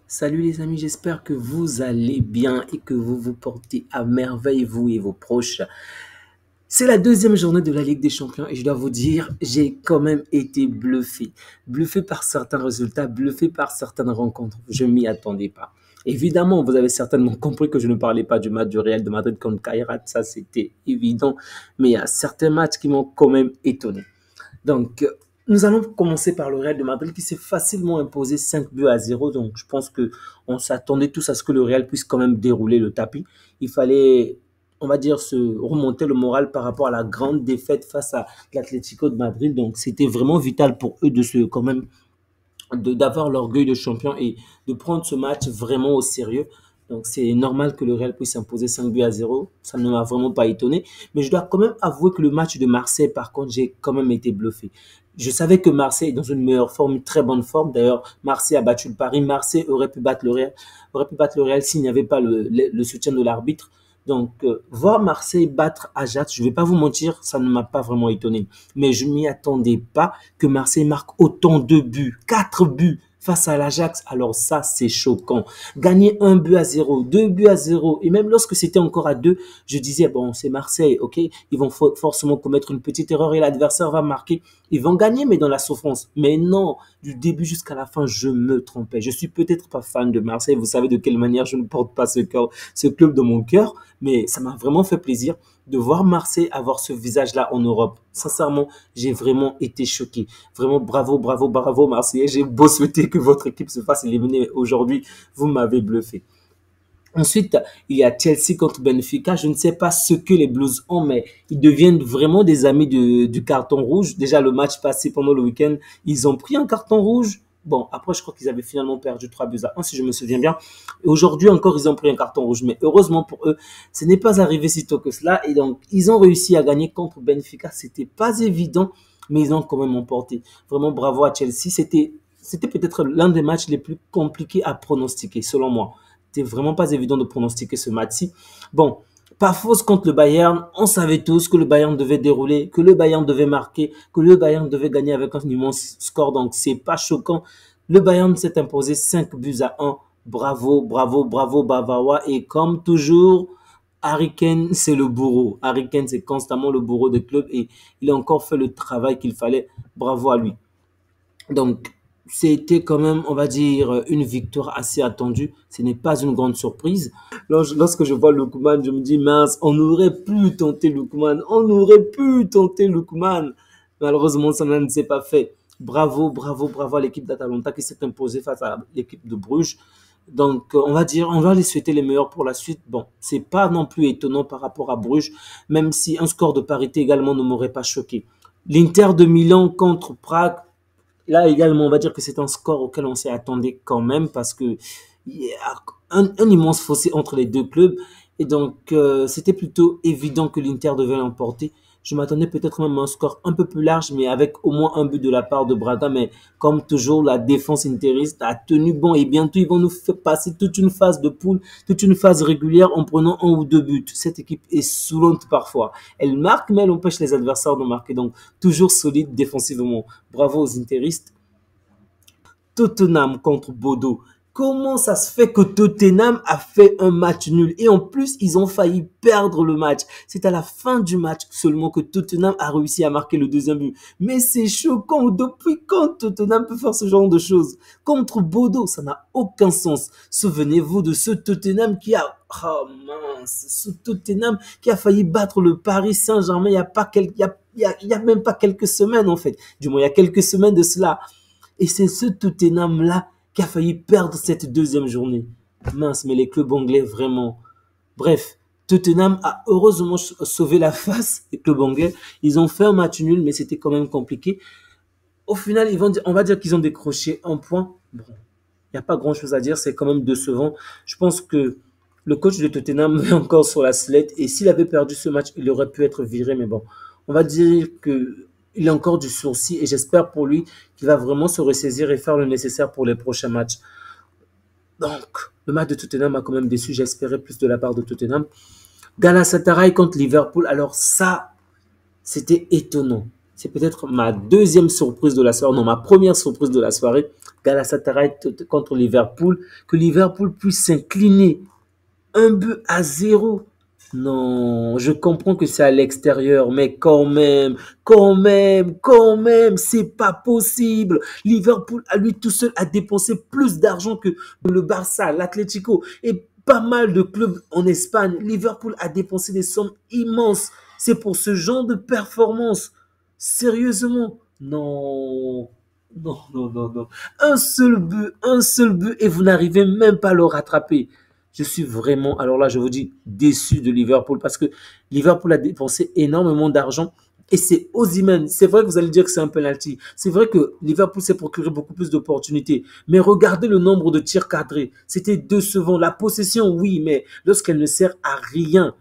Salut les amis, j'espère que vous allez bien et que vous vous portez à merveille, vous et vos proches. C'est la deuxième journée de la Ligue des Champions et je dois vous dire, j'ai quand même été bluffé. Bluffé par certains résultats, bluffé par certaines rencontres. Je m'y attendais pas. Évidemment, vous avez certainement compris que je ne parlais pas du match du Real de Madrid contre Kairat, ça c'était évident. Mais il y a certains matchs qui m'ont quand même étonné. Donc, nous allons commencer par le Real de Madrid qui s'est facilement imposé 5 buts à 0. Donc, je pense que on s'attendait tous à ce que le Real puisse quand même dérouler le tapis. Il fallait, on va dire, se remonter le moral par rapport à la grande défaite face à l'Atlético de Madrid. Donc, c'était vraiment vital pour eux de se, quand même, d'avoir l'orgueil de champion et de prendre ce match vraiment au sérieux. Donc c'est normal que le Real puisse s'imposer 5 buts à 0. Ça ne m'a vraiment pas étonné. Mais je dois quand même avouer que le match de Marseille, par contre, j'ai quand même été bluffé. Je savais que Marseille est dans une meilleure forme, une très bonne forme. D'ailleurs, Marseille a battu le Paris. Marseille aurait pu battre le Real, s'il n'y avait pas le soutien de l'arbitre. Donc, voir Marseille battre Ajax, je ne vais pas vous mentir, ça ne m'a pas vraiment étonné. Mais je m'y attendais pas que Marseille marque autant de buts, 4 buts face à l'Ajax. Alors ça, c'est choquant. Gagner 1 but à 0, 2 buts à 0, et même lorsque c'était encore à 2, je disais, bon, c'est Marseille, ok, ils vont forcément commettre une petite erreur et l'adversaire va marquer. Ils vont gagner, mais dans la souffrance. Mais non, du début jusqu'à la fin, je me trompais. Je suis peut-être pas fan de Marseille. Vous savez de quelle manière je ne porte pas ce club dans mon cœur, mais ça m'a vraiment fait plaisir de voir Marseille avoir ce visage-là en Europe. Sincèrement, j'ai vraiment été choqué. Vraiment, bravo, bravo, bravo Marseillais. J'ai beau souhaiter que votre équipe se fasse éliminer aujourd'hui. Vous m'avez bluffé. Ensuite, il y a Chelsea contre Benfica. Je ne sais pas ce que les Blues ont, mais ils deviennent vraiment des amis du carton rouge. Déjà, le match passé pendant le week-end, ils ont pris un carton rouge. Bon, après, je crois qu'ils avaient finalement perdu 3 buts à 1, si je me souviens bien. Et aujourd'hui encore, ils ont pris un carton rouge. Mais heureusement pour eux, ce n'est pas arrivé si tôt que cela. Et donc, ils ont réussi à gagner contre Benfica. C'était pas évident, mais ils ont quand même emporté. Vraiment, bravo à Chelsea. C'était peut-être l'un des matchs les plus compliqués à pronostiquer, selon moi. C'était vraiment pas évident de pronostiquer ce match-ci. Bon, par force contre le Bayern, on savait tous que le Bayern devait dérouler, que le Bayern devait marquer, que le Bayern devait gagner avec un immense score. Donc, c'est pas choquant. Le Bayern s'est imposé 5 buts à 1. Bravo, bravo, bravo, Bavarois. Et comme toujours, Harry Kane, c'est le bourreau. Harry Kane, c'est constamment le bourreau des clubs et il a encore fait le travail qu'il fallait. Bravo à lui. Donc, c'était quand même, on va dire, une victoire assez attendue. Ce n'est pas une grande surprise. Lorsque je vois Lookman, je me dis, mince, on aurait pu tenter Lookman. On aurait pu tenter Lookman. Malheureusement, ça ne s'est pas fait. Bravo, bravo, bravo à l'équipe d'Atalanta qui s'est imposée face à l'équipe de Bruges. Donc, on va dire, on va les souhaiter les meilleurs pour la suite. Bon, c'est pas non plus étonnant par rapport à Bruges, même si un score de parité également ne m'aurait pas choqué. L'Inter de Milan contre Prague, là également, on va dire que c'est un score auquel on s'est attendu quand même parce que il y a un immense fossé entre les deux clubs. Et donc, c'était plutôt évident que l'Inter devait l'emporter. Je m'attendais peut-être même à un score un peu plus large, mais avec au moins un but de la part de Braga. Mais comme toujours, la défense interiste a tenu bon et bientôt ils vont nous faire passer toute une phase de poule, toute une phase régulière en prenant un ou deux buts. Cette équipe est saoulante parfois. Elle marque, mais elle empêche les adversaires de marquer. Donc, toujours solide défensivement. Bravo aux interistes. Tottenham contre Bodo. Comment ça se fait que Tottenham a fait un match nul? Et en plus, ils ont failli perdre le match. C'est à la fin du match seulement que Tottenham a réussi à marquer le deuxième but. Mais c'est choquant. Depuis quand Tottenham peut faire ce genre de choses? Contre Bodo, ça n'a aucun sens. Souvenez-vous de ce Tottenham qui a... Oh mince, ce Tottenham qui a failli battre le Paris Saint-Germain il y a pas quelques... il y a même pas quelques semaines en fait. Du moins, il y a quelques semaines de cela. Et c'est ce Tottenham-là qui a failli perdre cette deuxième journée. Mince, mais les clubs anglais, vraiment. Bref, Tottenham a heureusement sauvé la face des clubs anglais. Ils ont fait un match nul, mais c'était quand même compliqué. Au final, on va dire qu'ils ont décroché un point. Bon, il n'y a pas grand-chose à dire, c'est quand même décevant. Je pense que le coach de Tottenham est encore sur la sellette et s'il avait perdu ce match, il aurait pu être viré. Mais bon, on va dire que il a encore du sourcil et j'espère pour lui qu'il va vraiment se ressaisir et faire le nécessaire pour les prochains matchs. Donc, le match de Tottenham m'a quand même déçu. J'espérais plus de la part de Tottenham. Galatasaray contre Liverpool. Alors ça, c'était étonnant. c'est peut-être ma deuxième surprise de la soirée, non, ma première surprise de la soirée, Galatasaray contre Liverpool, que Liverpool puisse s'incliner 1 but à 0. Non, je comprends que c'est à l'extérieur, mais quand même, c'est pas possible. Liverpool, à lui tout seul, a dépensé plus d'argent que le Barça, l'Atlético et pas mal de clubs en Espagne. Liverpool a dépensé des sommes immenses. C'est pour ce genre de performance. Sérieusement? Non. Non, non, non, non. Un seul but et vous n'arrivez même pas à le rattraper. Je suis vraiment, alors là, je vous dis, déçu de Liverpool parce que Liverpool a dépensé énormément d'argent et c'est Osimhen. C'est vrai que vous allez dire que c'est un penalty. C'est vrai que Liverpool s'est procuré beaucoup plus d'opportunités. Mais regardez le nombre de tirs cadrés. C'était décevant. La possession, oui, mais lorsqu'elle ne sert à rien,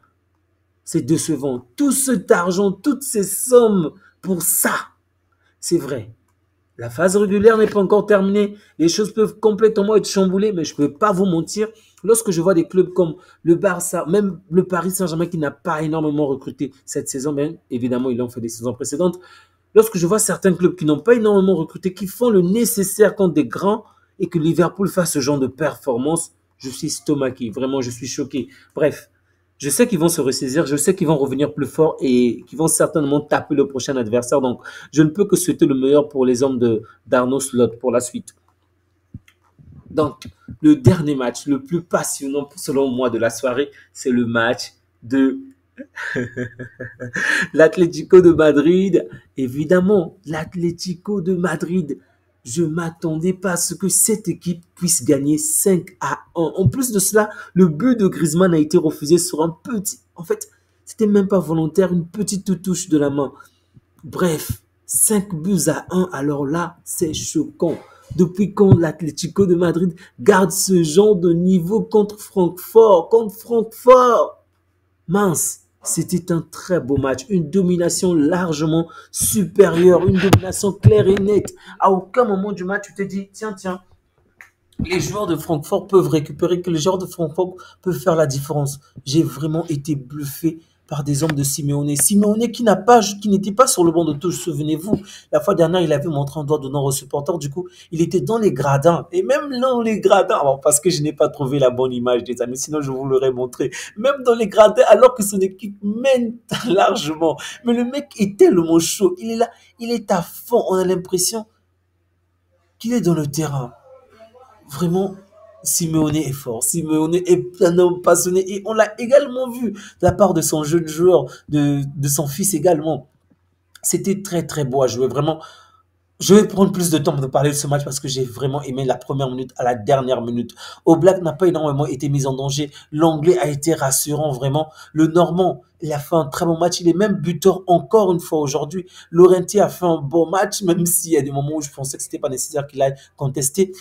c'est décevant. Tout cet argent, toutes ces sommes pour ça, c'est vrai. La phase régulière n'est pas encore terminée. Les choses peuvent complètement être chamboulées, mais je ne peux pas vous mentir. Lorsque je vois des clubs comme le Barça, même le Paris Saint-Germain qui n'a pas énormément recruté cette saison, bien évidemment, ils l'ont fait des saisons précédentes. Lorsque je vois certains clubs qui n'ont pas énormément recruté, qui font le nécessaire contre des grands et que Liverpool fasse ce genre de performance, je suis stomaqué. Vraiment, je suis choqué. Bref, je sais qu'ils vont se ressaisir, je sais qu'ils vont revenir plus fort et qu'ils vont certainement taper le prochain adversaire. Donc, je ne peux que souhaiter le meilleur pour les hommes d'Arnaud Slot pour la suite. Donc, le dernier match, le plus passionnant selon moi de la soirée, c'est le match de l'Atlético de Madrid. Évidemment, l'Atlético de Madrid. Je ne m'attendais pas à ce que cette équipe puisse gagner 5-1. En plus de cela, le but de Griezmann a été refusé sur un petit... En fait, c'était même pas volontaire, une petite touche de la main. Bref, 5 buts à 1, alors là, c'est choquant. Depuis quand l'Atlético de Madrid garde ce genre de niveau contre Francfort? Mince, c'était un très beau match, une domination largement supérieure, une domination claire et nette. À aucun moment du match, tu te dis, tiens, les joueurs de Francfort peuvent récupérer, que les joueurs de Francfort peuvent faire la différence. J'ai vraiment été bluffé par des hommes de Simeone. Simeone qui n'était pas sur le banc de touche, souvenez-vous. La fois dernière, il avait montré un doigt d'honneur aux supporters. Du coup, il était dans les gradins. Et même dans les gradins, alors parce que je n'ai pas trouvé la bonne image des amis, sinon je vous l'aurais montré. Même dans les gradins, alors que son équipe mène largement. Mais le mec est tellement chaud. Il est là, il est à fond. On a l'impression qu'il est dans le terrain. Vraiment, Simeone est fort. Simeone est un homme passionné. Et on l'a également vu de la part de son jeune joueur, de son fils également. C'était très très beau à jouer. Vraiment, je vais prendre plus de temps pour parler de ce match parce que j'ai vraiment aimé la première minute à la dernière minute. Oblak n'a pas énormément été mis en danger. L'Anglais a été rassurant vraiment. Le Normand, il a fait un très bon match. Il est même buteur encore une fois aujourd'hui. Laurenti a fait un bon match, même s'il y a des moments où je pensais que c'était pas nécessaire qu'il aille contester.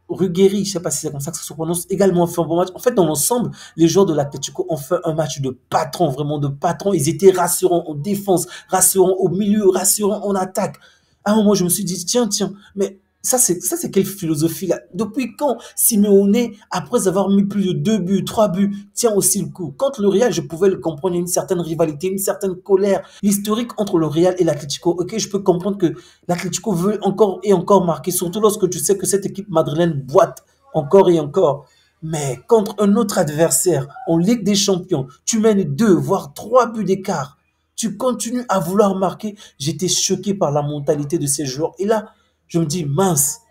Ruggeri, je ne sais pas si c'est comme ça que ça se prononce, également fait un bon match. En fait, dans l'ensemble, les joueurs de l'Atlético ont fait un match de patron, vraiment de patron. Ils étaient rassurants en défense, rassurants au milieu, rassurants en attaque. À un moment, je me suis dit, tiens, mais ça c'est quelle philosophie là? Depuis quand Simeone, après avoir mis plus de 2 buts, 3 buts, tient aussi le coup? Contre le Real, je pouvais le comprendre, il y a une certaine rivalité, une certaine colère. L'historique entre le Real et l'Atlético, ok, je peux comprendre que l'Atlético veut encore et encore marquer, surtout lorsque tu sais que cette équipe madrilène boite encore et encore. Mais contre un autre adversaire en Ligue des Champions, tu mènes 2 voire 3 buts d'écart. Tu continues à vouloir marquer. J'étais choqué par la mentalité de ces joueurs. Et là, je me dis, mince,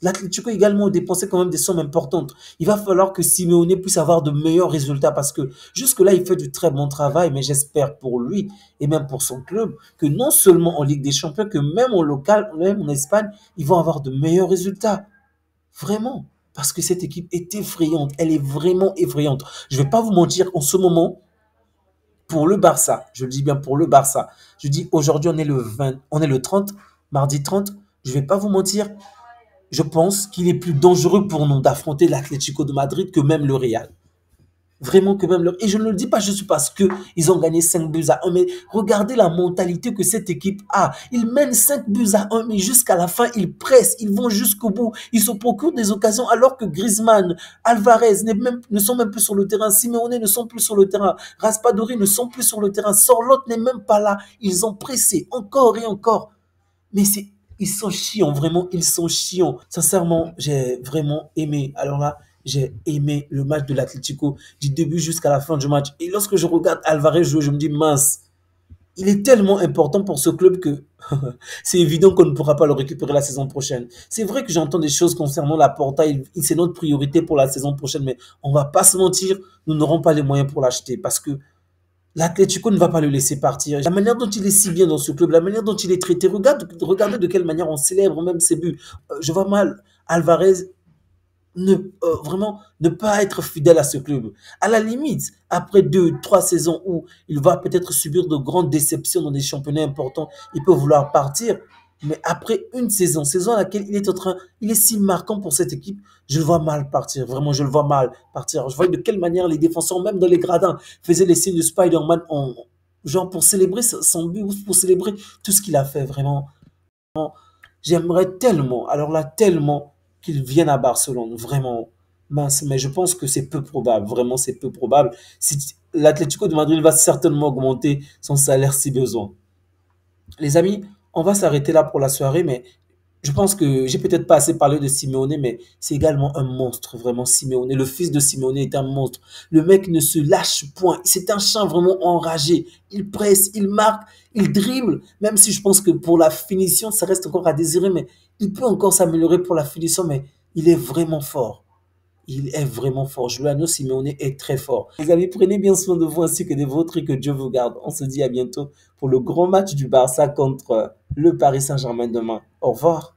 l'Atlético également dépensé quand même des sommes importantes. Il va falloir que Simeone puisse avoir de meilleurs résultats parce que jusque-là, il fait du très bon travail, mais j'espère pour lui et même pour son club que non seulement en Ligue des Champions, que même en local, même en Espagne, ils vont avoir de meilleurs résultats. Vraiment. Parce que cette équipe est effrayante. Elle est vraiment effrayante. Je ne vais pas vous mentir, en ce moment, pour le Barça, je le dis bien pour le Barça, je dis aujourd'hui on est le 20, on est le 30, mardi 30, je ne vais pas vous mentir, je pense qu'il est plus dangereux pour nous d'affronter l'Atlético de Madrid que même le Real. vraiment que même leur... Et je ne le dis pas juste parce qu'ils ont gagné 5 buts à 1, mais regardez la mentalité que cette équipe a. Ils mènent 5 buts à 1, mais jusqu'à la fin, ils pressent, ils vont jusqu'au bout, ils se procurent des occasions alors que Griezmann, Alvarez ne sont même plus sur le terrain, Simeone ne sont plus sur le terrain, Raspadori ne sont plus sur le terrain, Sorloth n'est même pas là. Ils ont pressé encore et encore. Mais ils sont chiants, vraiment, ils sont chiants. Sincèrement, j'ai vraiment aimé. Alors là, j'ai aimé le match de l'Atlético du début jusqu'à la fin du match. Et lorsque je regarde Alvarez jouer, je me dis, mince, il est tellement important pour ce club que c'est évident qu'on ne pourra pas le récupérer la saison prochaine. C'est vrai que j'entends des choses concernant la Porta, c'est notre priorité pour la saison prochaine, mais on va pas se mentir, nous n'aurons pas les moyens pour l'acheter parce que l'Atlético ne va pas le laisser partir. La manière dont il est si bien dans ce club, la manière dont il est traité, regardez de quelle manière on célèbre même ses buts. Je vois mal Alvarez vraiment ne pas être fidèle à ce club. À la limite, après 2, 3 saisons où il va peut-être subir de grandes déceptions dans des championnats importants, il peut vouloir partir. Mais après une saison à laquelle il est si marquant pour cette équipe, je le vois mal partir. Vraiment, je le vois mal partir. Je vois de quelle manière les défenseurs, même dans les gradins, faisaient les signes de Spider-Man genre pour célébrer son but, pour célébrer tout ce qu'il a fait. Vraiment, j'aimerais tellement, alors là, tellement qu'il vienne à Barcelone. Vraiment, mince, mais je pense que c'est peu probable. Vraiment, c'est peu probable. Si l'Atlético de Madrid va certainement augmenter son salaire si besoin. Les amis, on va s'arrêter là pour la soirée, mais je pense que j'ai peut-être pas assez parlé de Simeone, mais c'est également un monstre, vraiment, Simeone. Le fils de Simeone est un monstre. Le mec ne se lâche point. C'est un chien vraiment enragé. Il presse, il marque, il dribble, même si je pense que pour la finition, ça reste encore à désirer, mais il peut encore s'améliorer pour la finition, mais il est vraiment fort. Il est vraiment fort. Juliano Simeone est très fort. Les amis, prenez bien soin de vous ainsi que des vôtres et que Dieu vous garde. On se dit à bientôt pour le grand match du Barça contre le Paris Saint-Germain demain. Au revoir.